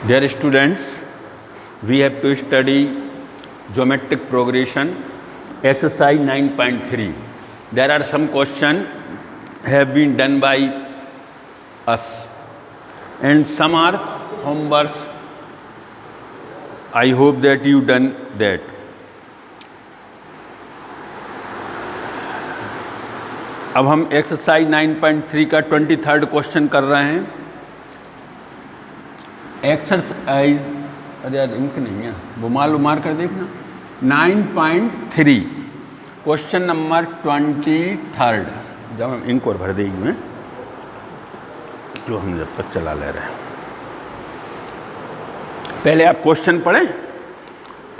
Dear students, we have to study geometric progression, exercise 9.3. There are some questions have been done by us, and some are homeworks. I hope that you done that. अब हम exercise 9.3 का 23rd question कर रहे हैं. Exercise, अरे यार ink नहीं है, वो मार कर देखना. 9.3 क्वेश्चन नंबर 23rd. जब हम इंक और भर देंगे मैं, जो हम जब तक चला ले रहे हैं. पहले आप क्वेश्चन पढ़ें.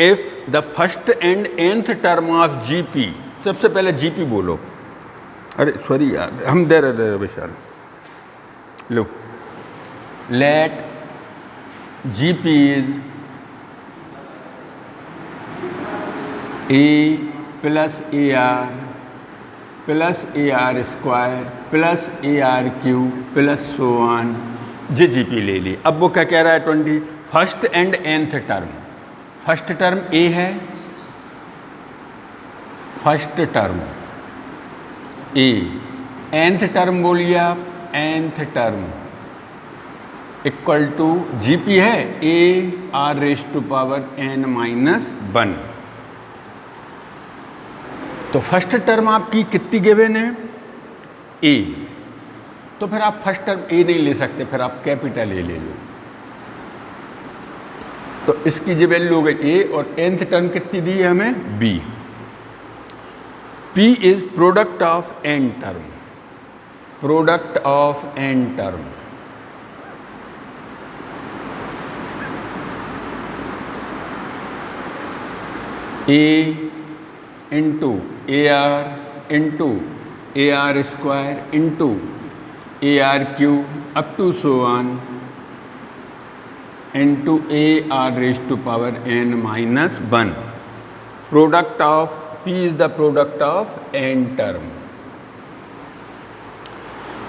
If the first and nth term of GP, सबसे पहले जीपी बोलो. अरे सॉरी यार, हम दे रहे विशाल. लो, let GP is a plus a r square plus a r cube plus so on. GP ले ली. अब वो क्या कह रहा है? 20 first and nth term. First term a है, फर्स्ट टर्म ए. nth टर्म बोलिए आप, nth term equal to GP है a r raise to power n minus 1. तो फर्स्ट टर्म आपकी कितनी गिवन है? ए. तो फिर आप फर्स्ट टर्म ए नहीं ले सकते, फिर आप कैपिटल ए ले लो. तो इसकी जो वैल्यू हो गई ए, और nth टर्म कितनी दी है हमें? B. P is product of n term. Product of n term. A into AR into AR square into AR cube up to so on into AR raised to power n minus 1. Product of P is the product of n term.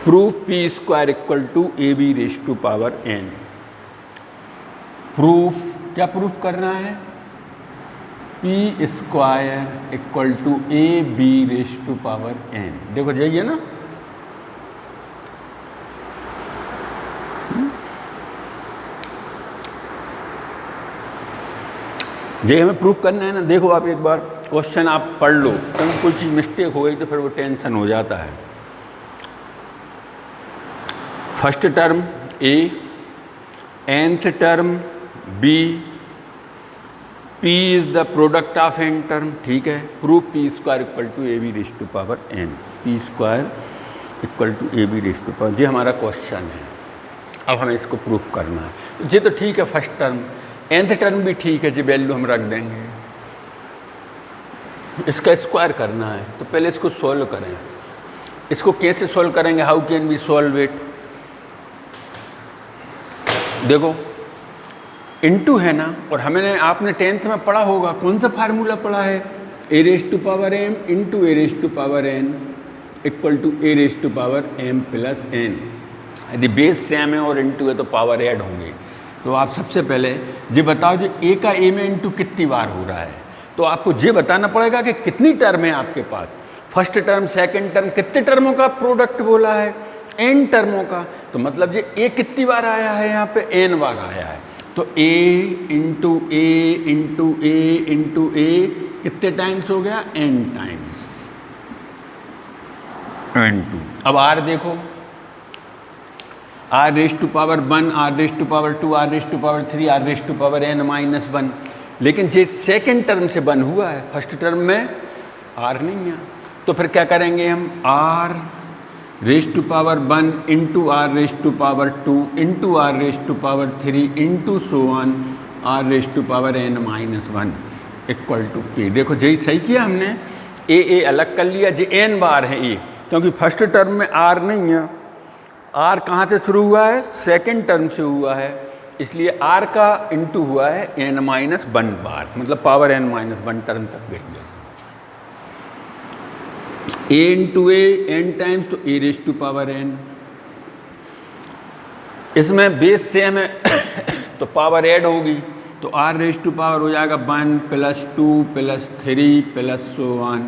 Proof P square equal to AB raised to power n. Proof, क्या proof करना है? P square equal to AB raised to power n. देखो जाइए ना, ये हमें proof करना है ना. देखो आप एक बार क्वेश्चन आप पढ़ लो, कहीं कोई चीज़ मिस्टेक हो गई तो फिर वो टेंशन हो जाता है. First term A, nth term B, P is the product of n term. ठीक है. Proof P square equal to A B raise to power n. P square equal to A B raise to power, ये हमारा question है. अब हमें इसको proof करना है. ये तो ठीक है, फर्स्ट टर्म. nth टर्म भी ठीक है, जी वैल्यू हम रख देंगे. इसका स्क्वायर करना है, तो पहले इसको सॉल्व करें. इसको कैसे सॉल्व करेंगे? How can we solve it? देखो, इनटू है ना, और हमने आपने 10th में पढ़ा होगा, कौन सा फार्मूला पढ़ा है? A raise to power m into a raise to power n equal to a raise to power m plus n. यदि बेस सेम है और इनटू है तो पावर ऐड होंगे. तो आप सबसे पहले ये बताओ, जो ए का ए में इनटू कितनी बार हो रहा है? तो आपको ये बताना पड़ेगा कि कितनी टर्म है आपके पास. फर्स्ट टर्म, सेकंड टर्म, कितने टर्मों का प्रोडक्ट बोला है? n टर्मों का. तो मतलब ये a कितनी बार आया है? यहाँ पे n बार आया है. तो a into a into a into a कितने टाइम्स हो गया? n times. n2. अब r देखो, r raise to power 1, r raise to power 2, r raise to power 3, r raise to power n minus 1. लेकिन ये सेकेंड टर्म से बन हुआ है, फर्स्ट टर्म में r नहीं है. तो फिर क्या करेंगे हम? r raise to power 1 into R raise to power 2 into R raise to power 3 into so on R raise to power n minus 1 equal to p. देखो यही सही किया हमने. ए अलग कर लिया, जी n बार है ए, क्योंकि फर्स्ट टर्म में r नहीं है. r कहाँ से शुरू हुआ है? सेकेंड टर्म से हुआ है, इसलिए r का इंटू हुआ है n माइनस 1 बार, मतलब पावर n माइनस 1 टर्म तक गई है. a into A n times, तो a raise to power n. इसमें बेस सेम है तो पावर ऐड होगी, तो r रेज़ टू पावर हो जाएगा 1 + 2 + 3 + so on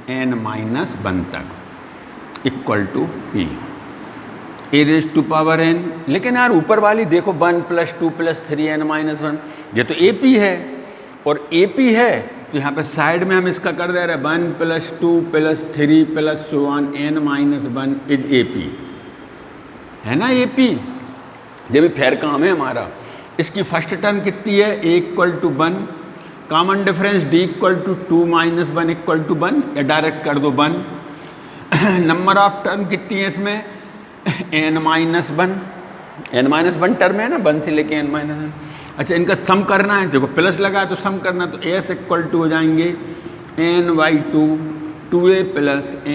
n - 1 तक equal to p a raise to power n। लेकिन यार ऊपर वाली देखो 1 + 2 + 3n - 1, ये तो ap है, और ap है तो यहाँ पे साइड में हम इसका कर दे रहे हैं 1 + 2 + 3 + so on n - 1 is ap, है ना ap। ये भी फेयर काम है हमारा। इसकी फर्स्ट टर्म कितनी है, a = 1, कॉमन डिफरेंस d = 2 - 1 = 1, या डायरेक्ट कर दो 1। नंबर ऑफ टर्म कितनी है इसमें, n - 1 टर्म है ना, 1 से लेके n - 1। अच्छा, इनका सम करना है, देखो प्लस लगा तो सम करना, तो s = हो जाएंगे n/2 2a +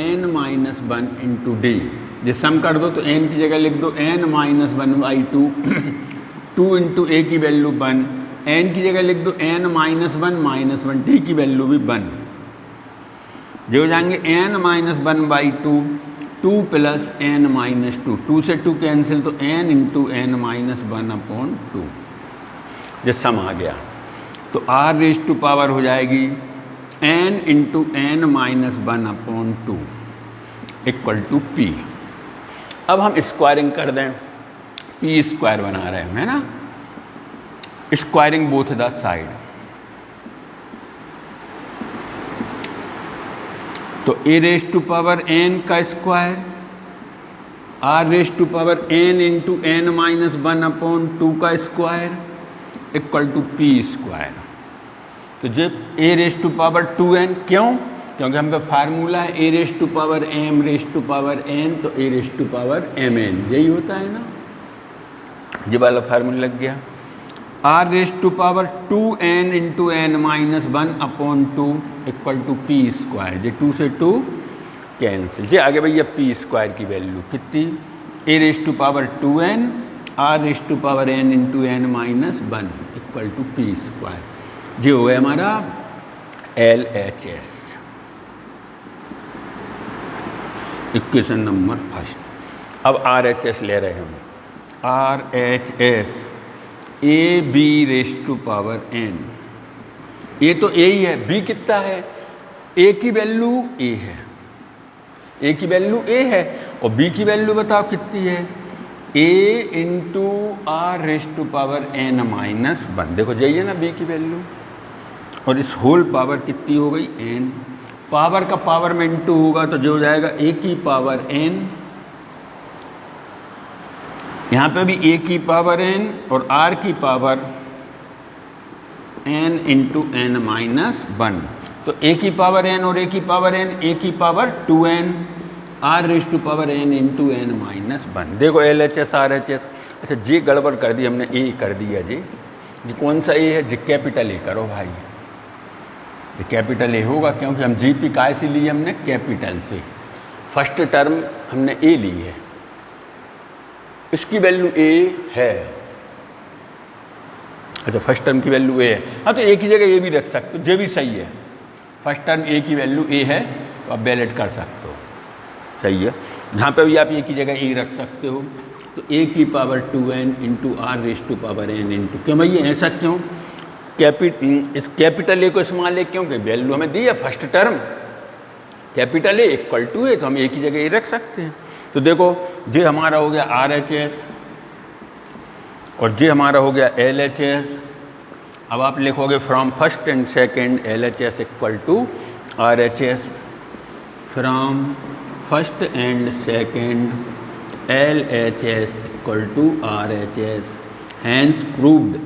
n - 1 × d। ये सम कर दो तो n की जगह लिख दो n - 1/2 2 × a की वैल्यू 1, n की जगह लिख दो n - 1 - 1, d की वैल्यू भी 1। जो हो जाएंगे n - 1/2 2 + n - 2, 2 से 2 कैंसिल, तो n × n - 1/2, ये सम आ गया। तो r रेज़ टू पावर हो जाएगी n × n - 1/2 equal to p। अब हम स्क्वायरिंग कर दें, p² बना रहे हैं हम, है ना, स्क्वायरिंग बोथ द साइड। तो a raise to power n का square, r raise to power n × n - 1/2 का स्क्वायर इक्वल टू p²। तो जब a raise to power 2n, क्यों, क्योंकि हम पे फार्मूला है a raise to power m raise to power n, तो a raise to power mn, यही होता है ना, ये वाला फार्मूला लग गया। r raise to power 2n × n - 1/2 equal to p², ये 2 से 2 कैंसिल, ये आगे भैया p² की वैल्यू कितनी, a raise to power 2n r raise to power n × n - 1 equal to p²। ये हो गया हमारा LHS, इक्वेशन नंबर फर्स्ट। अब RHS ले रहे हैं हम, RHS AB raise to power n। a तो a ही है, b कितना है, a की वैल्यू a है, a की वैल्यू a है, और b की वैल्यू बताओ कितनी है, a × r raise to power n - 1। देखो यही है ना b की वैल्यू, और इस होल पावर कितनी हो गई n, पावर का पावर में इंटू होगा तो जो हो जाएगा a की पावर n, यहाँ पे भी a की पावर n और r की पावर n × n - 1। तो a की पावर n और a की पावर n, a की power 2n, r raise to power n × n - 1। देखो LHS RHS, अच्छा जी गड़बड़ कर दी हमने, a कर दिया जी कौन सा a है, जी कैपिटल A करो भाई, ये कैपिटल A होगा, क्योंकि हम GP काय से लिए हमने, कैपिटल से। फर्स्ट टर्म हमने A ली है, इसकी वैल्यू A है, अच्छा फर्स्ट टर्म की वैल्यू A है, हाँ तो A की जगह A भी रख सकते हो, ये भी सही है, फर्स्ट टर्म A की वैल्यू A है तो आप वैलिड कर सकते हो, सही है। यहाँ पे भी आप A की जगह A रख सकते हो, तो A की power 2n × r raise to power n × क्यों भाई ऐसा क्यों, इस कैपिटल A को स्मॉल A, क्योंकि वैल्यू हमें दी है first term, capital A equal to A, तो हम A की जगह A रख सकते हैं। तो देखो ये हमारा हो गया RHS और ये हमारा हो गया LHS। अब आप लिखोगे from first and second LHS equal to RHS, from first and second LHS equal to RHS, hence proved.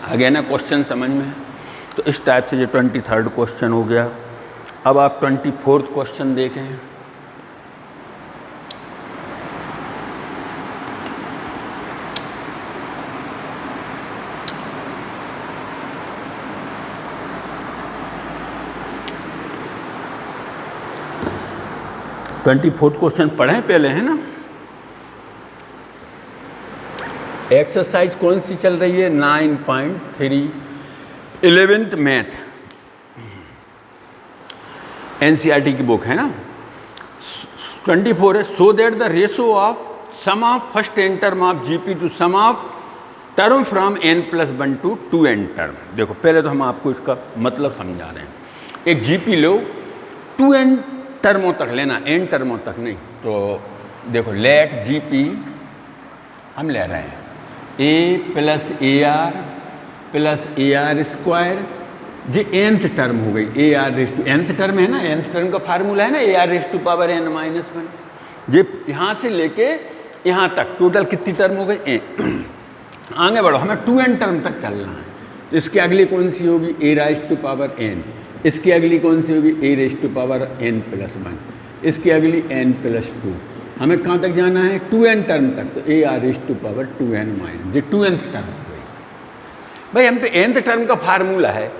आ गया ना क्वेश्चन समझ में। तो इस टाइप से ये 23rd क्वेश्चन हो गया। अब आप 24th क्वेश्चन देखें। ट्वेंटी फोर्थ क्वेश्चन पढ़ें पहले, है ना। एक्सरसाइज कौन सी चल रही है, 9.3 11th मैथ, एनसीईआरटी की बुक है ना। 24 है, so that the ratio of sum of first N term of GP to sum of term from n+1 to 2n term. देखो पहले तो हम आपको इसका मतलब समझा रहे हैं। एक जीपी लो 2n टर्मों तक लेना, n टर्मों तक नहीं। तो देखो लेट जीपी हम ले रहे हैं a plus a r plus a r square, जी nth टर्म हो गई a r raise to nth term है ना, nth टर्म का फार्मूला है ना a r raise to power n-1। जी यहाँ से लेके यहाँ तक टोटल कितनी टर्म हो गई आगे बढ़ो, हमें 2n टर्म तक चलना है। तो इसकी अगली कौन सी होगी ए राइज टू पावर n, इसकी अगली कौन सी होगी ए रेस टू पावर n+1, इसकी अगली n+2। हमें कहाँ तक जाना है 2n टर्म तक, तो a r raise to power 2n-, ये 2nth टर्म हो गई। भाई हम पे nth टर्म का फार्मूला है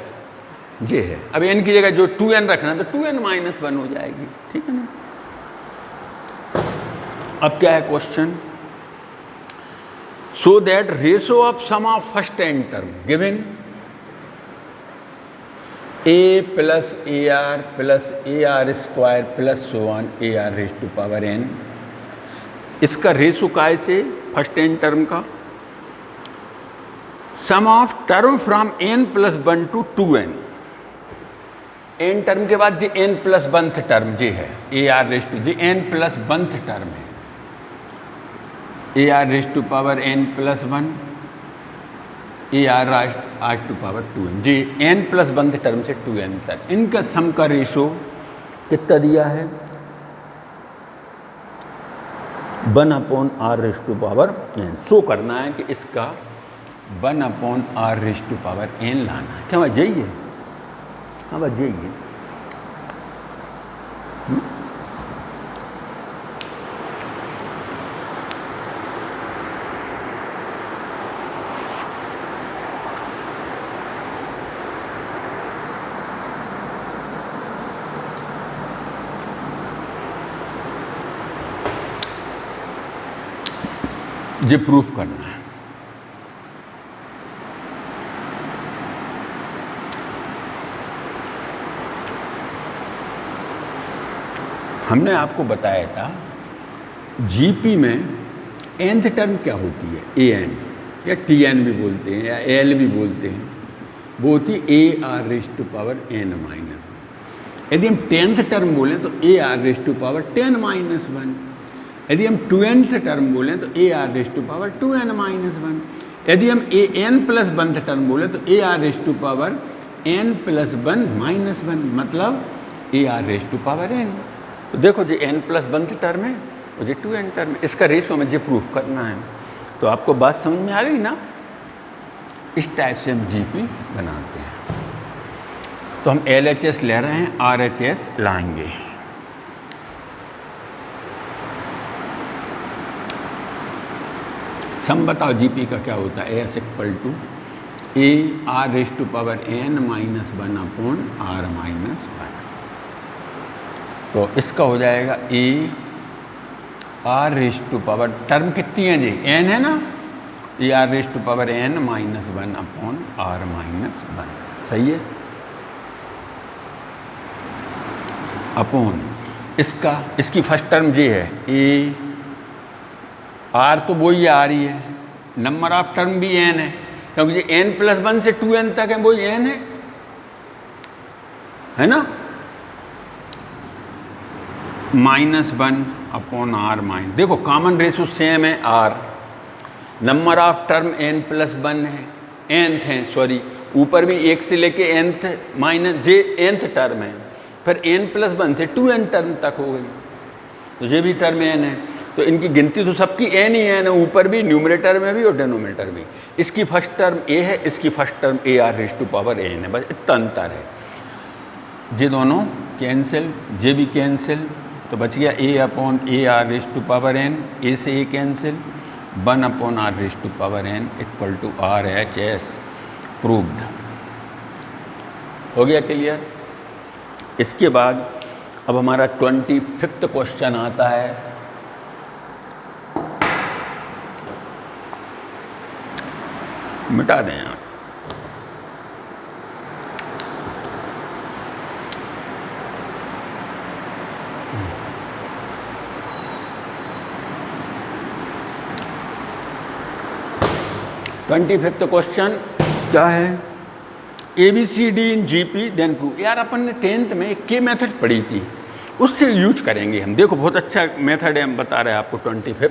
ये है, अब n की जगह जो 2n रखना तो 2n-1 हो जाएगी, ठीक है ना। अब क्या है question, so that ratio of sum of first n term given a plus a r plus a r square plus so on a r raise to power n, इसका रेशो काय से फर्स्ट n टर्म का sum of term from n+1 to 2n, n term के बाद जी n+1th term जी है a r raise to, जी n+1th टर्म है a r raise to power n+1 A r raise to power 2n, जी n+1th term से 2n तक इनका सम का रेशो कितना दिया है 1/r raise to power n। Show करना है कि इसका 1/r raise to power n लाना है। क्या बात यही है? हाँ बात यही है। ये प्रूफ करना है। हमने आपको बताया था जीपी में nth टर्म क्या होती है an या tn भी बोलते हैं या l भी बोलते हैं, वो होती है a r raise to power n-1। यदि हम 10th टर्म बोलें तो a r raise to power 10-1। यदि हम 2nth टर्म बोलें तो a r raise to power 2n-1। यदि हम n+1th टर्म बोलें तो a r raise to power n+1-1, मतलब a r raise to power n। तो देखो जी n+1th टर्म है और ये 2n टर्म है, इसका रेशो हमें जो प्रूफ करना है। तो आपको बात समझ में आ गई ना। इस टाइप से हम जीपी बनाते हैं। तो हम LHS ले रहे हैं, RHS लाएंगे। सम बताओ जीपी का क्या होता है, S = a r raise to power n-1/r-1। तो इसका हो जाएगा a r raise to power, term कितनी है जी n है ना, a r raise to power n-1/r-1, सही है, अपॉन इसकी फर्स्ट टर्म जी है ए आर, तो वही आ रही है, नंबर ऑफ टर्म भी n है क्योंकि ये n+1 से 2n तक है, वही n है ना, -1/r-। देखो कॉमन रेशो सेम है r, number of term n+1 है, nth है, सॉरी ऊपर भी 1 से लेके nth माइनस जे nth टर्म है, फिर n+1 से 2n टर्म तक हो गई, तो ये भी टर्म n है। तो इनकी गिनती तो सबकी n ही n है, ऊपर भी न्यूमरेटर में भी और डिनोमिनेटर में। इसकी फर्स्ट टर्म a है, इसकी first term a r raise to power n है, बस इतना अंतर है। ये दोनों कैंसिल, ये भी कैंसिल, तो बच गया a/a r raise to power n, a से a cancel, 1/r raise to power n = RHS। Proved हो गया क्लियर। इसके बाद अब हमारा 25वां क्वेश्चन आता है। मिटा दें आप। 25th क्वेश्चन क्या है? ABCD इन GP देन प्रूव। यार अपन ने 10th में के मेथड पढ़ी थी, उससे यूज करेंगे हम। देखो बहुत अच्छा मेथड है, हम बता रहे हैं आपको। 25th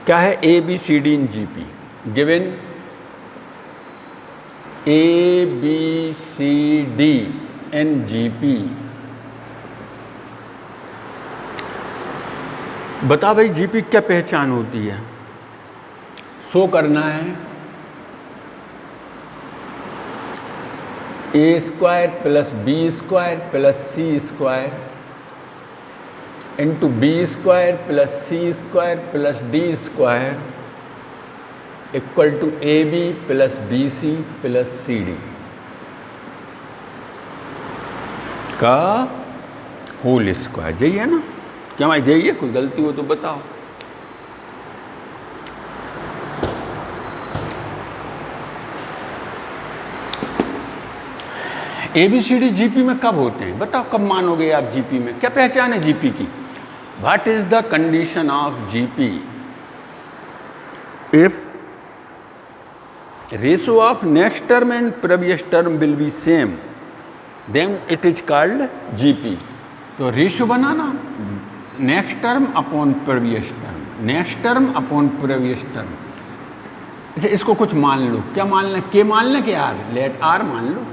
क्या है? ABCD इन GP गिवन ABCD इन GP। बता भाई GP क्या पहचान होती है? शो करना है A² plus B² plus C² into B² plus C² plus D² equal to AB plus BC plus CD का होल स्क्वायर। यही है ना? क्या भाई यही है? कोई गलती हो तो बताओ। ABCD GP में कब होते हैं? बताओ कब मानोगे आप GP में? क्या पहचान है GP की? What is the condition of GP if ratio of next term and previous term will be same then it is called GP। तो रेशो बनाना next term upon previous term, next term upon previous term. अच्छा इसको कुछ मान लो। क्या मानना? के मान लें कि आर? लेट आर मान लो।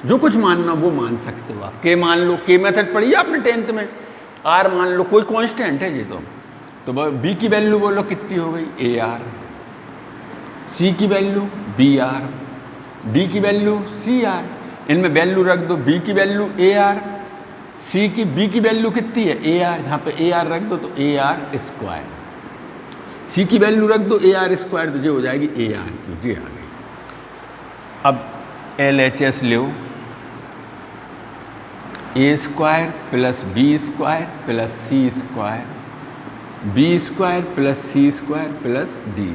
जो कुछ मानना वो मान सकते हो आप। के मान लो, के मेथड पढ़ी है आपने 10th में। आर मान लो, कोई कांस्टेंट है ये तो बी की वैल्यू बोलो कितनी हो गई? AR। सी की वैल्यू BR, डी की वैल्यू CR। इनमें वैल्यू रख दो। बी की वैल्यू AR, बी की वैल्यू कितनी है? AR। यहाँ पे AR रख दो तो AR²। सी की वैल्यू रख दो AR², तो ये हो जाएगी AR3। ये आ गई। अब LHS लो, A² plus B² plus C² B² plus C² plus D²।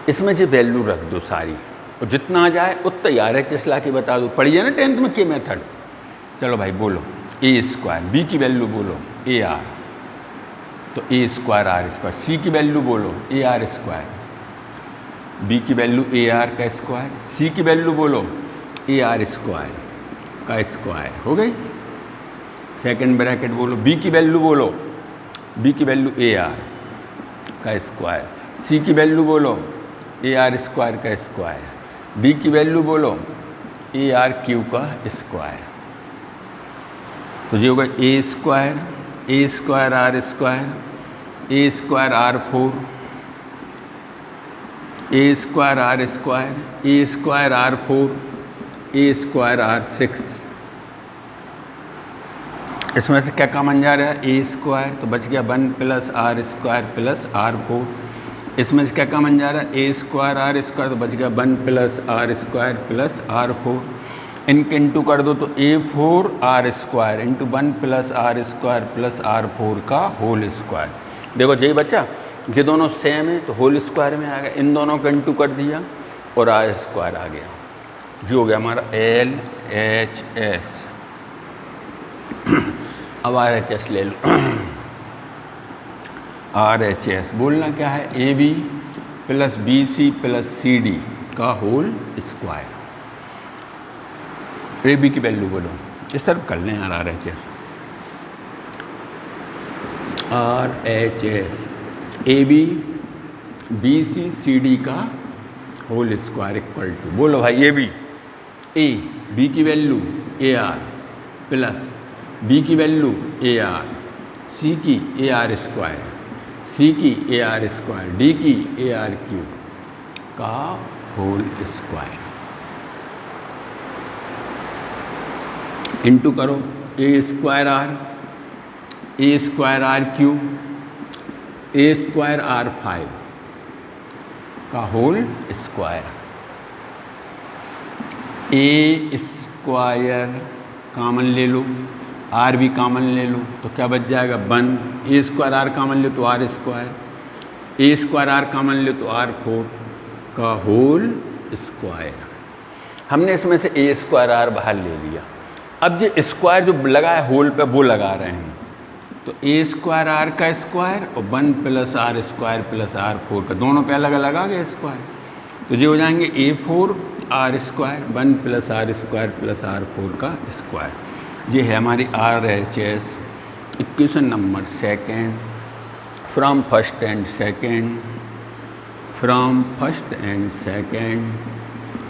इसमें जो वैल्यू रख दो सारी, और जितना आ जाए उतना ही RHS ला के बता दो। पढ़िए ना 10th में के मेथड। चलो भाई बोलो A², बी की वैल्यू बोलो AR तो A² R²। सी की वैल्यू बोलो AR², बी की वैल्यू AR का स्क्वायर, सी की वैल्यू बोलो AR² का स्क्वायर। हो गई। सेकंड ब्रैकेट बोलो, बी की वैल्यू बोलो, बी की वैल्यू AR का स्क्वायर, सी की वैल्यू बोलो AR² का स्क्वायर, डी की वैल्यू बोलो AR³ का स्क्वायर। तो ये होगा A² R², A² R4, A² R2, A² R4, A² R6। इसमें से क्या कॉमन जा रहा है? A² तो बच गया 1 प्लस R² प्लस R4। इसमें से क्या कॉमन जा रहा है? A² R² तो बच गया 1 प्लस R² प्लस R4। इनके इंटू कर दो तो A4 R² into 1 plus R² plus R4 का होल स्क्वायर। देखो यही बच्चा, ये दोनों सेम है तो होल स्क्वायर में आ गया। इन दोनों का इंटू कर दिया और R² आ गया। जो हो गया हमारा LHS। अब RHS ले लो। RHS बोलना क्या है? AB plus BC plus CD का होल स्क्वायर। AB की वैल्यू बोलो, इस तरफ कर लें यार। RHS AB BC CD का होल स्क्वायर इक्वल टू, बोलो भाई AB A, B की वैल्यू AR प्लस B की वैल्यू AR, C की AR², C की AR², D की AR³ का होल स्क्वायर। इंटू करो A² R, A² R3, A² R5 का होल स्क्वायर। A² कॉमन ले लो, R भी कॉमन ले लो तो क्या बच जाएगा? 1। A² R कॉमन ले तो R², A² R कॉमन ले तो R4 का होल स्क्वायर। हमने इसमें से A² R बाहर ले लिया। अब जो स्क्वायर जो लगा है होल पे वो लगा रहे हैं। तो ए स्क्वायर आर का स्क्वायर और 1 plus r square plus r 4 का, दोनों पे अलग अलग आ गए स्क्वायर, तो ये हो जाएंगे A4 r square 1 plus r square plus r 4 का स्क्वायर। ये है हमारी RHS equation number second from first and second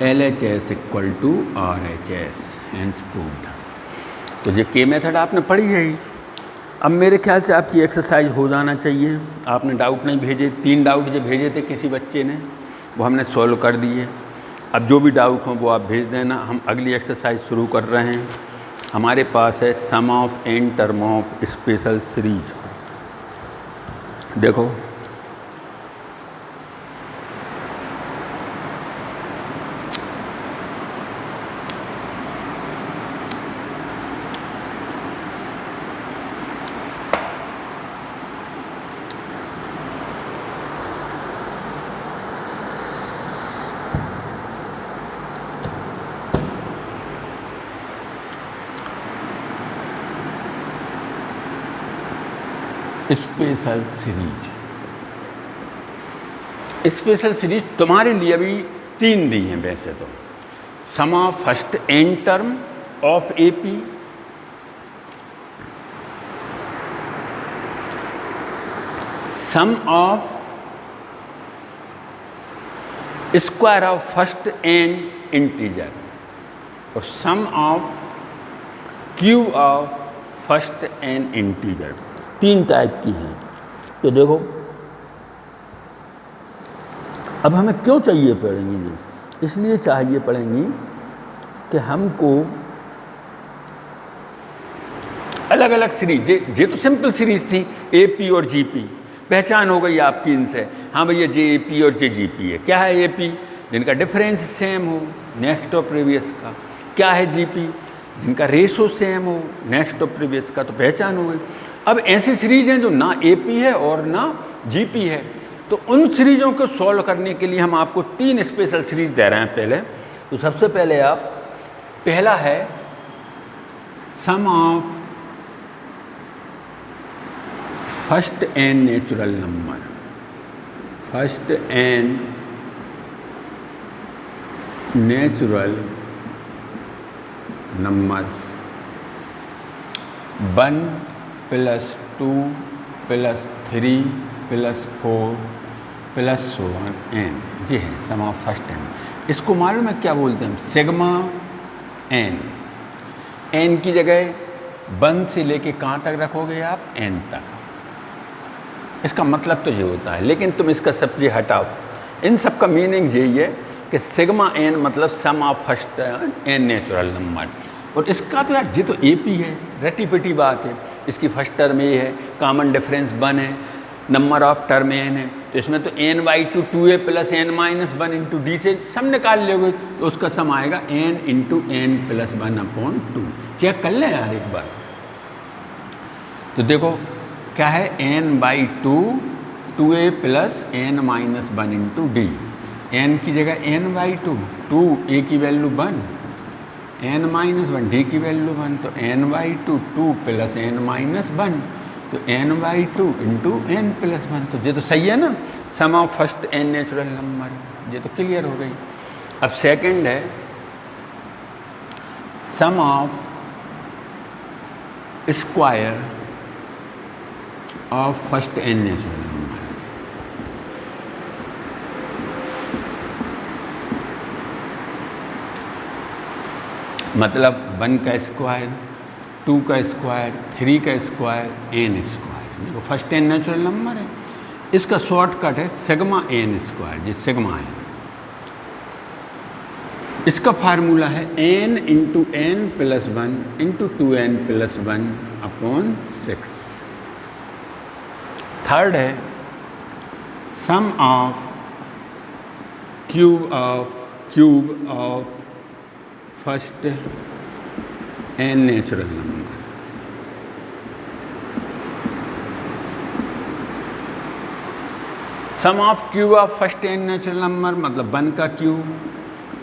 LHS equal to RHS hence proved. तो ये के मेथड आपने पढ़ी है ही। अब मेरे ख्याल से आपकी एक्सरसाइज हो जाना चाहिए। आपने डाउट नहीं भेजे, 3 डाउट जो भेजे थे किसी बच्चे ने वो हमने सॉल्व कर दिए। अब जो भी डाउट हो वो आप भेज देना। हम अगली एक्सरसाइज शुरू कर रहे हैं। हमारे पास है sum of n term of special series. देखो स्पेशल सीरीज तुम्हारे लिए अभी 3 दी हैं वैसे तो। Sum of first n term of AP, sum of square of first n integer और sum of cube of first n integer. 3 type की हैं। तो देखो अब हमें क्यों चाहिए पड़ेंगी ये, इसलिए चाहिए पड़ेंगी कि हमको अलग अलग सीरीज, ये तो सिंपल सीरीज थी AP और GP, पहचान हो गई आपकी इनसे। हाँ भैया जे AP और जे GP है। क्या है AP? जिनका डिफरेंस सेम हो नेक्स्ट और प्रीवियस का। क्या है GP? जिनका रेशो सेम हो नेक्स्ट और प्रीवियस का। तो पहचान हो गई। अब ऐसी सीरीज हैं जो ना AP है और ना GP है, तो उन सीरीजों को सॉल्व करने के लिए हम आपको 3 स्पेशल सीरीज दे रहे हैं पहले। तो सबसे पहले आप पहला है sum of first n natural number, first n natural number 1 plus 2 plus 3 plus 4 plus 1n। जी है सम ऑफ फर्स्ट n। इसको मालूम है क्या बोलते हैं? Sigma n। n की जगह 1 से लेके कहाँ तक रखोगे आप? n तक। इसका मतलब तो ये होता है, लेकिन तुम इसका सब्जी हटाओ। इन सब का मीनिंग यही है कि सिग्मा n मतलब sum of first n natural number. और इसका तो यार ये तो AP है, रटी पिटी बात है। इसकी फर्स्ट टर्म ये है, कॉमन डिफरेंस 1 है, नंबर ऑफ टर्म n है, तो इसमें तो n/2 2a plus n-1 into d से सम निकाल लोगे तो उसका सम आएगा n into n plus 1/2। Check कर लें यार एक बार। तो देखो क्या है, n/2 2a plus n-1 into d। n की जगह n/2, 2 a की वैल्यू 1, n-1 d की वैल्यू 1, तो n/2 2 प्लस n-1, तो n/2 इंटू n प्लस 1। तो ये तो सही है ना, sum of first n natural number. ये तो क्लियर हो गई। अब सेकंड है sum of square of first n natural number. मतलब 1 का स्क्वायर, 2 का स्क्वायर, 3 का स्क्वायर, n स्क्वायर। देखो फर्स्ट n नेचुरल नंबर है, इसका शॉर्टकट है सिग्मा n स्क्वायर। जी सिग्मा है, इसका फार्मूला है n into n plus 1 into 2n plus 1 upon 6। Third है sum of cube of first n natural number. Sum of cube of first n natural number मतलब 1 का cube,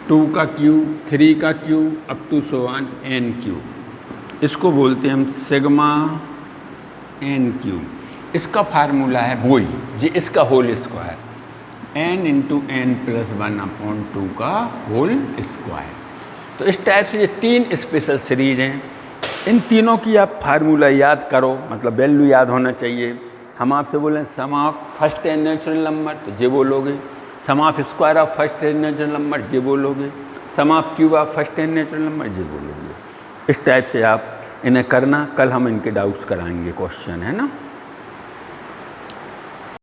2 का cube, 3 का cube up to n cube. इसको बोलते हैं हम sigma n cube. इसका फार्मूला है वही जी, इसका whole square n into n plus 1/2 का होल स्क्वायर। तो इस टाइप से ये 3 स्पेशल सीरीज हैं। इन तीनों की आप फार्मूला याद करो, मतलब वैल्यू याद होना चाहिए। हम आपसे बोलें sum of first n natural number तो ये बोलोगे, sum of square of first n natural number ये बोलोगे, sum of cube of first n natural number ये बोलोगे। इस टाइप से आप इन्हें करना। कल हम इनके डाउट्स कराएंगे, क्वेश्चन है ना।